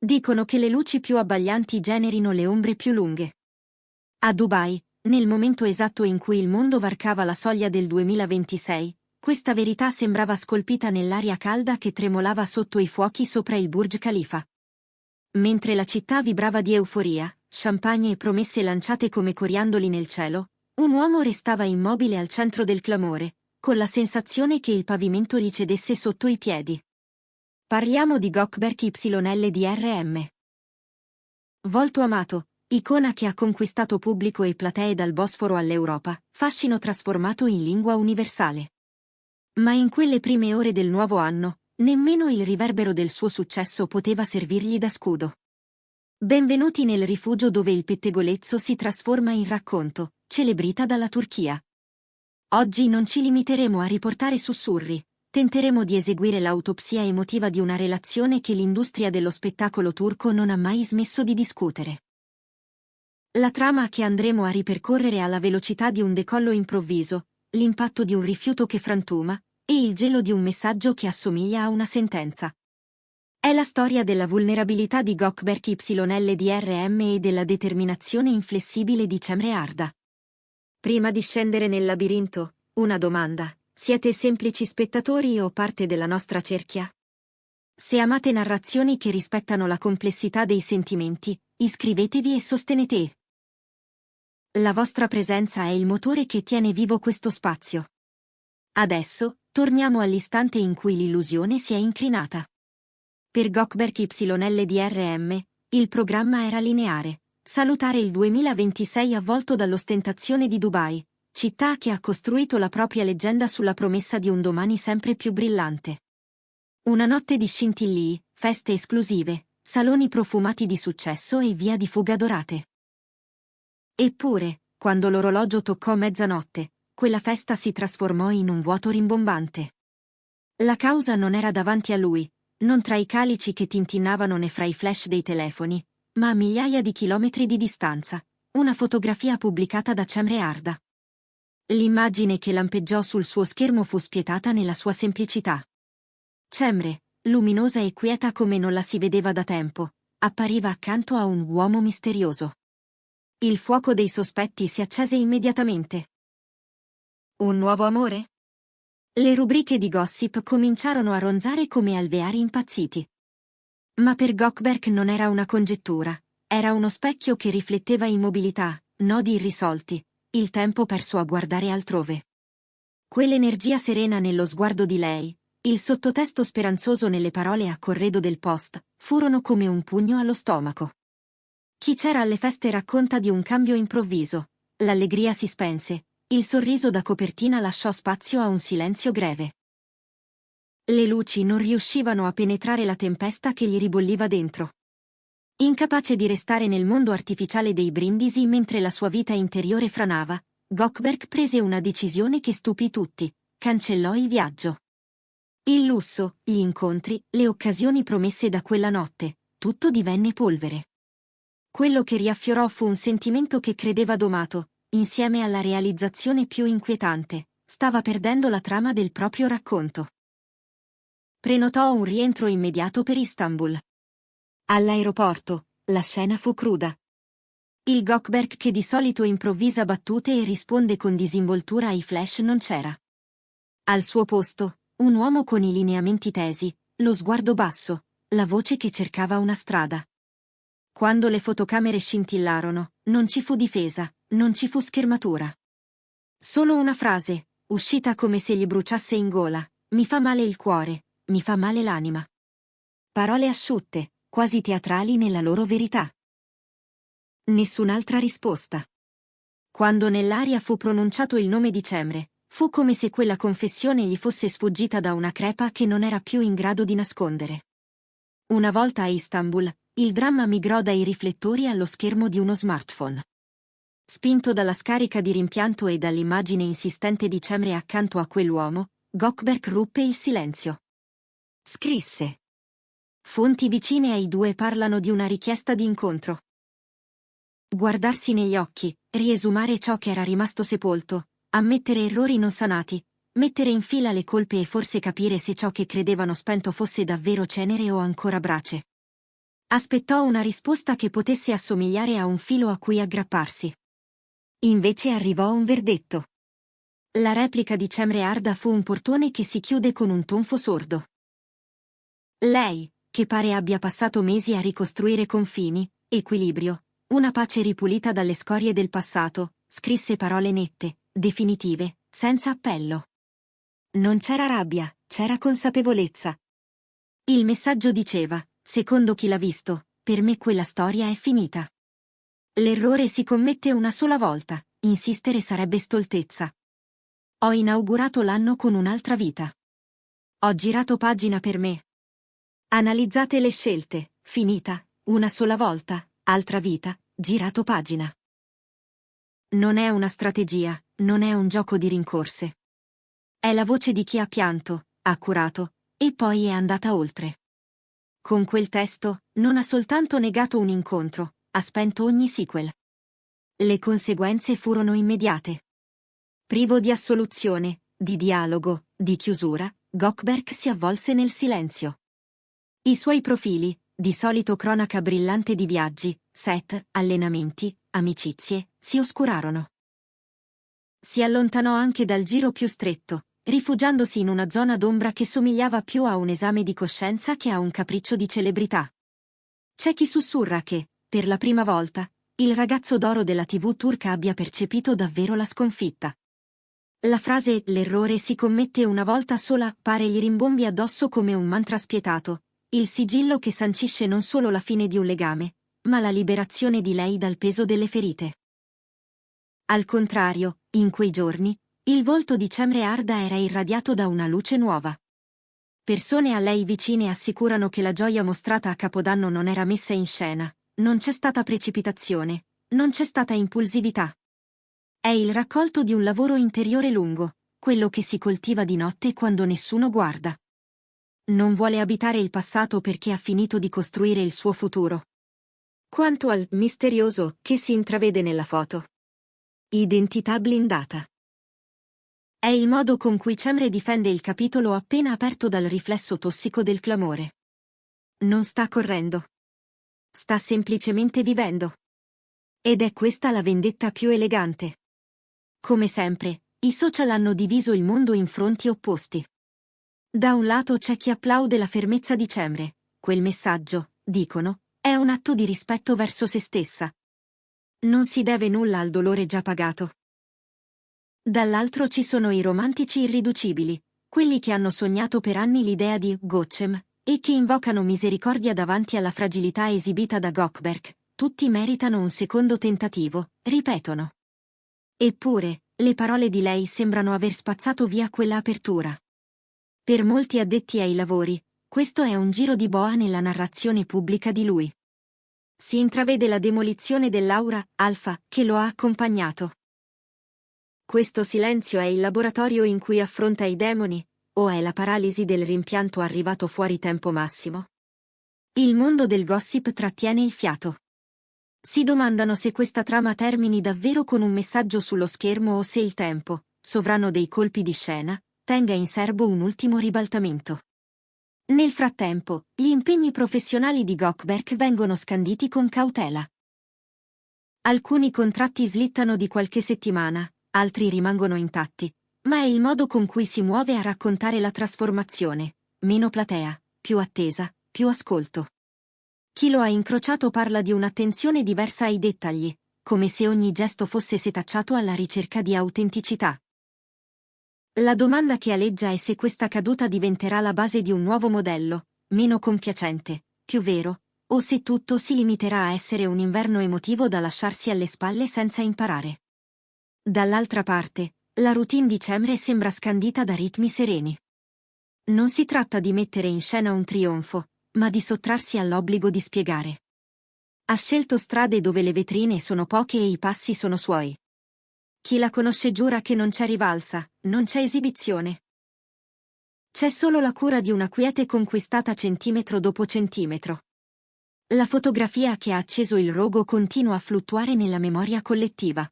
Dicono che le luci più abbaglianti generino le ombre più lunghe. A Dubai, nel momento esatto in cui il mondo varcava la soglia del 2026, questa verità sembrava scolpita nell'aria calda che tremolava sotto i fuochi sopra il Burj Khalifa. Mentre la città vibrava di euforia, champagne e promesse lanciate come coriandoli nel cielo, un uomo restava immobile al centro del clamore, con la sensazione che il pavimento gli cedesse sotto i piedi. Parliamo di Gökberk YLDRM. Volto amato, icona che ha conquistato pubblico e platee dal Bosforo all'Europa, fascino trasformato in lingua universale. Ma in quelle prime ore del nuovo anno, nemmeno il riverbero del suo successo poteva servirgli da scudo. Benvenuti nel rifugio dove il pettegolezzo si trasforma in racconto, celebrita dalla Turchia. Oggi non ci limiteremo a riportare sussurri, tenteremo di eseguire l'autopsia emotiva di una relazione che l'industria dello spettacolo turco non ha mai smesso di discutere. La trama che andremo a ripercorrere alla velocità di un decollo improvviso, l'impatto di un rifiuto che frantuma, e il gelo di un messaggio che assomiglia a una sentenza. È la storia della vulnerabilità di Gökberk YLDRM e della determinazione inflessibile di Cemre Arda. Prima di scendere nel labirinto, una domanda: siete semplici spettatori o parte della nostra cerchia? Se amate narrazioni che rispettano la complessità dei sentimenti, iscrivetevi e sostenete. La vostra presenza è il motore che tiene vivo questo spazio. Adesso, torniamo all'istante in cui l'illusione si è incrinata. Per Gökberk YLDRM, il programma era lineare: salutare il 2026 avvolto dall'ostentazione di Dubai, città che ha costruito la propria leggenda sulla promessa di un domani sempre più brillante. Una notte di scintillii, feste esclusive, saloni profumati di successo e via di fuga dorate. Eppure, quando l'orologio toccò mezzanotte, quella festa si trasformò in un vuoto rimbombante. La causa non era davanti a lui, non tra i calici che tintinnavano né fra i flash dei telefoni, ma a migliaia di chilometri di distanza, una fotografia pubblicata da Cemre Arda. L'immagine che lampeggiò sul suo schermo fu spietata nella sua semplicità. Cemre, luminosa e quieta come non la si vedeva da tempo, appariva accanto a un uomo misterioso. Il fuoco dei sospetti si accese immediatamente. Un nuovo amore? Le rubriche di gossip cominciarono a ronzare come alveari impazziti. Ma per Gökberk non era una congettura, era uno specchio che rifletteva immobilità, nodi irrisolti, il tempo perso a guardare altrove. Quell'energia serena nello sguardo di lei, il sottotesto speranzoso nelle parole a corredo del post, furono come un pugno allo stomaco. Chi c'era alle feste racconta di un cambio improvviso, l'allegria si spense, il sorriso da copertina lasciò spazio a un silenzio greve. Le luci non riuscivano a penetrare la tempesta che gli ribolliva dentro. Incapace di restare nel mondo artificiale dei brindisi mentre la sua vita interiore franava, Gökberk prese una decisione che stupì tutti: cancellò il viaggio. Il lusso, gli incontri, le occasioni promesse da quella notte, tutto divenne polvere. Quello che riaffiorò fu un sentimento che credeva domato, insieme alla realizzazione più inquietante: stava perdendo la trama del proprio racconto. Prenotò un rientro immediato per Istanbul. All'aeroporto, la scena fu cruda. Il Gökberk che di solito improvvisa battute e risponde con disinvoltura ai flash non c'era. Al suo posto, un uomo con i lineamenti tesi, lo sguardo basso, la voce che cercava una strada. Quando le fotocamere scintillarono, non ci fu difesa, non ci fu schermatura. Solo una frase, uscita come se gli bruciasse in gola: mi fa male il cuore, mi fa male l'anima. Parole asciutte, quasi teatrali nella loro verità. Nessun'altra risposta. Quando nell'aria fu pronunciato il nome di Cemre, fu come se quella confessione gli fosse sfuggita da una crepa che non era più in grado di nascondere. Una volta a Istanbul, il dramma migrò dai riflettori allo schermo di uno smartphone. Spinto dalla scarica di rimpianto e dall'immagine insistente di Cemre accanto a quell'uomo, Gökberk ruppe il silenzio. Scrisse. Fonti vicine ai due parlano di una richiesta di incontro. Guardarsi negli occhi, riesumare ciò che era rimasto sepolto, ammettere errori non sanati, mettere in fila le colpe e forse capire se ciò che credevano spento fosse davvero cenere o ancora brace. Aspettò una risposta che potesse assomigliare a un filo a cui aggrapparsi. Invece arrivò un verdetto. La replica di Cemre Arda fu un portone che si chiude con un tonfo sordo. Lei, che pare abbia passato mesi a ricostruire confini, equilibrio, una pace ripulita dalle scorie del passato, scrisse parole nette, definitive, senza appello. Non c'era rabbia, c'era consapevolezza. Il messaggio diceva, secondo chi l'ha visto, per me quella storia è finita. L'errore si commette una sola volta, insistere sarebbe stoltezza. Ho inaugurato l'anno con un'altra vita. Ho girato pagina per me. Analizzate le scelte, finita, una sola volta, altra vita, girato pagina. Non è una strategia, non è un gioco di rincorse. È la voce di chi ha pianto, ha curato, e poi è andata oltre. Con quel testo, non ha soltanto negato un incontro, ha spento ogni sequel. Le conseguenze furono immediate. Privo di assoluzione, di dialogo, di chiusura, Gökberk si avvolse nel silenzio. I suoi profili, di solito cronaca brillante di viaggi, set, allenamenti, amicizie, si oscurarono. Si allontanò anche dal giro più stretto, rifugiandosi in una zona d'ombra che somigliava più a un esame di coscienza che a un capriccio di celebrità. C'è chi sussurra che, per la prima volta, il ragazzo d'oro della TV turca abbia percepito davvero la sconfitta. La frase «l'errore si commette una volta sola» pare gli rimbombi addosso come un mantra spietato, il sigillo che sancisce non solo la fine di un legame, ma la liberazione di lei dal peso delle ferite. Al contrario, in quei giorni, il volto di Cemre Arda era irradiato da una luce nuova. Persone a lei vicine assicurano che la gioia mostrata a Capodanno non era messa in scena, non c'è stata precipitazione, non c'è stata impulsività. È il raccolto di un lavoro interiore lungo, quello che si coltiva di notte quando nessuno guarda. Non vuole abitare il passato perché ha finito di costruire il suo futuro. Quanto al misterioso che si intravede nella foto. Identità blindata. È il modo con cui Cemre difende il capitolo appena aperto dal riflesso tossico del clamore. Non sta correndo. Sta semplicemente vivendo. Ed è questa la vendetta più elegante. Come sempre, i social hanno diviso il mondo in fronti opposti. Da un lato c'è chi applaude la fermezza di Cemre, quel messaggio, dicono, è un atto di rispetto verso se stessa. Non si deve nulla al dolore già pagato. Dall'altro ci sono i romantici irriducibili, quelli che hanno sognato per anni l'idea di Gökçem e che invocano misericordia davanti alla fragilità esibita da Gökberk. Tutti meritano un secondo tentativo, ripetono. Eppure, le parole di lei sembrano aver spazzato via quella apertura. Per molti addetti ai lavori, questo è un giro di boa nella narrazione pubblica di lui. Si intravede la demolizione dell'aura alfa che lo ha accompagnato. Questo silenzio è il laboratorio in cui affronta i demoni, o è la paralisi del rimpianto arrivato fuori tempo massimo? Il mondo del gossip trattiene il fiato. Si domandano se questa trama termini davvero con un messaggio sullo schermo o se il tempo, sovrano dei colpi di scena, tenga in serbo un ultimo ribaltamento. Nel frattempo, gli impegni professionali di Gökberk vengono scanditi con cautela. Alcuni contratti slittano di qualche settimana, altri rimangono intatti, ma è il modo con cui si muove a raccontare la trasformazione, meno platea, più attesa, più ascolto. Chi lo ha incrociato parla di un'attenzione diversa ai dettagli, come se ogni gesto fosse setacciato alla ricerca di autenticità. La domanda che aleggia è se questa caduta diventerà la base di un nuovo modello, meno compiacente, più vero, o se tutto si limiterà a essere un inverno emotivo da lasciarsi alle spalle senza imparare. Dall'altra parte, la routine di Cemre sembra scandita da ritmi sereni. Non si tratta di mettere in scena un trionfo, ma di sottrarsi all'obbligo di spiegare. Ha scelto strade dove le vetrine sono poche e i passi sono suoi. Chi la conosce giura che non c'è rivalsa, non c'è esibizione. C'è solo la cura di una quiete conquistata centimetro dopo centimetro. La fotografia che ha acceso il rogo continua a fluttuare nella memoria collettiva.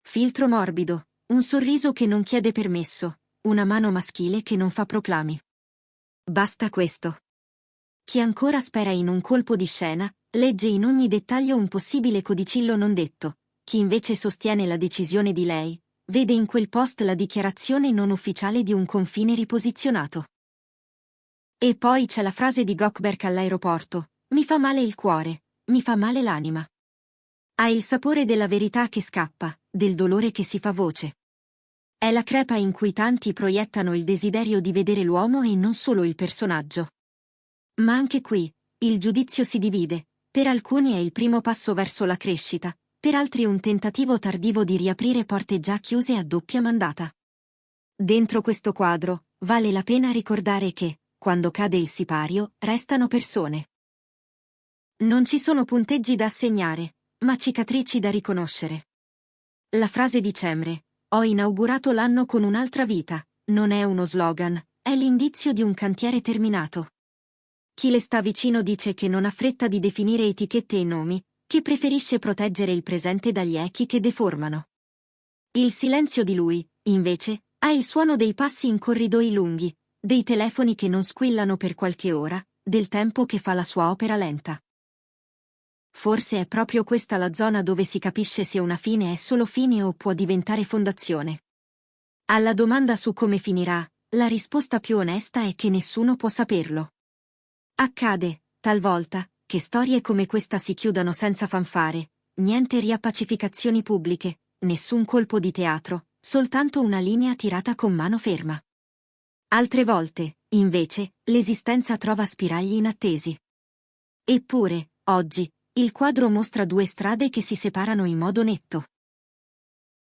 Filtro morbido, un sorriso che non chiede permesso, una mano maschile che non fa proclami. Basta questo. Chi ancora spera in un colpo di scena, legge in ogni dettaglio un possibile codicillo non detto. Chi invece sostiene la decisione di lei, vede in quel post la dichiarazione non ufficiale di un confine riposizionato. E poi c'è la frase di Gökberk all'aeroporto: mi fa male il cuore, mi fa male l'anima. Ha il sapore della verità che scappa, del dolore che si fa voce. È la crepa in cui tanti proiettano il desiderio di vedere l'uomo e non solo il personaggio. Ma anche qui, il giudizio si divide: per alcuni è il primo passo verso la crescita, per altri un tentativo tardivo di riaprire porte già chiuse a doppia mandata. Dentro questo quadro, vale la pena ricordare che, quando cade il sipario, restano persone. Non ci sono punteggi da assegnare, ma cicatrici da riconoscere. La frase di Cemre: ho inaugurato l'anno con un'altra vita, non è uno slogan, è l'indizio di un cantiere terminato. Chi le sta vicino dice che non ha fretta di definire etichette e nomi, che preferisce proteggere il presente dagli echi che deformano. Il silenzio di lui, invece, ha il suono dei passi in corridoi lunghi, dei telefoni che non squillano per qualche ora, del tempo che fa la sua opera lenta. Forse è proprio questa la zona dove si capisce se una fine è solo fine o può diventare fondazione. Alla domanda su come finirà, la risposta più onesta è che nessuno può saperlo. Accade, talvolta, che storie come questa si chiudano senza fanfare, niente riappacificazioni pubbliche, nessun colpo di teatro, soltanto una linea tirata con mano ferma. Altre volte, invece, l'esistenza trova spiragli inattesi. Eppure, oggi, il quadro mostra due strade che si separano in modo netto.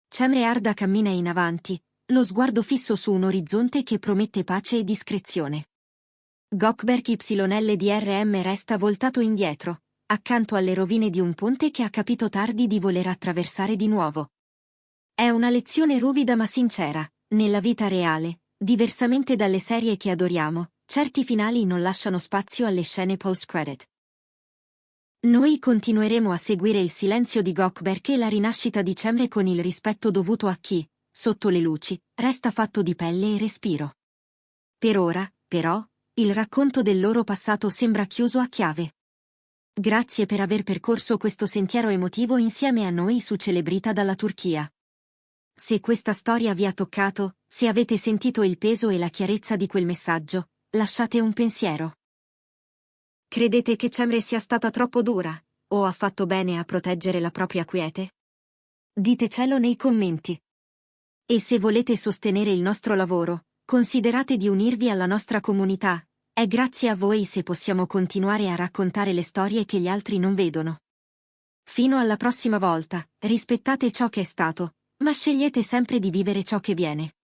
Cemre Arda cammina in avanti, lo sguardo fisso su un orizzonte che promette pace e discrezione. Gökberk YLDRM resta voltato indietro, accanto alle rovine di un ponte che ha capito tardi di voler attraversare di nuovo. È una lezione ruvida ma sincera: nella vita reale, diversamente dalle serie che adoriamo, certi finali non lasciano spazio alle scene post-credit. Noi continueremo a seguire il silenzio di Gökberk e la rinascita di Cemre con il rispetto dovuto a chi, sotto le luci, resta fatto di pelle e respiro. Per ora, però, il racconto del loro passato sembra chiuso a chiave. Grazie per aver percorso questo sentiero emotivo insieme a noi su Celebrita dalla Turchia. Se questa storia vi ha toccato, se avete sentito il peso e la chiarezza di quel messaggio, lasciate un pensiero. Credete che Cemre sia stata troppo dura, o ha fatto bene a proteggere la propria quiete? Ditecelo nei commenti. E se volete sostenere il nostro lavoro, considerate di unirvi alla nostra comunità. È grazie a voi se possiamo continuare a raccontare le storie che gli altri non vedono. Fino alla prossima volta, rispettate ciò che è stato, ma scegliete sempre di vivere ciò che viene.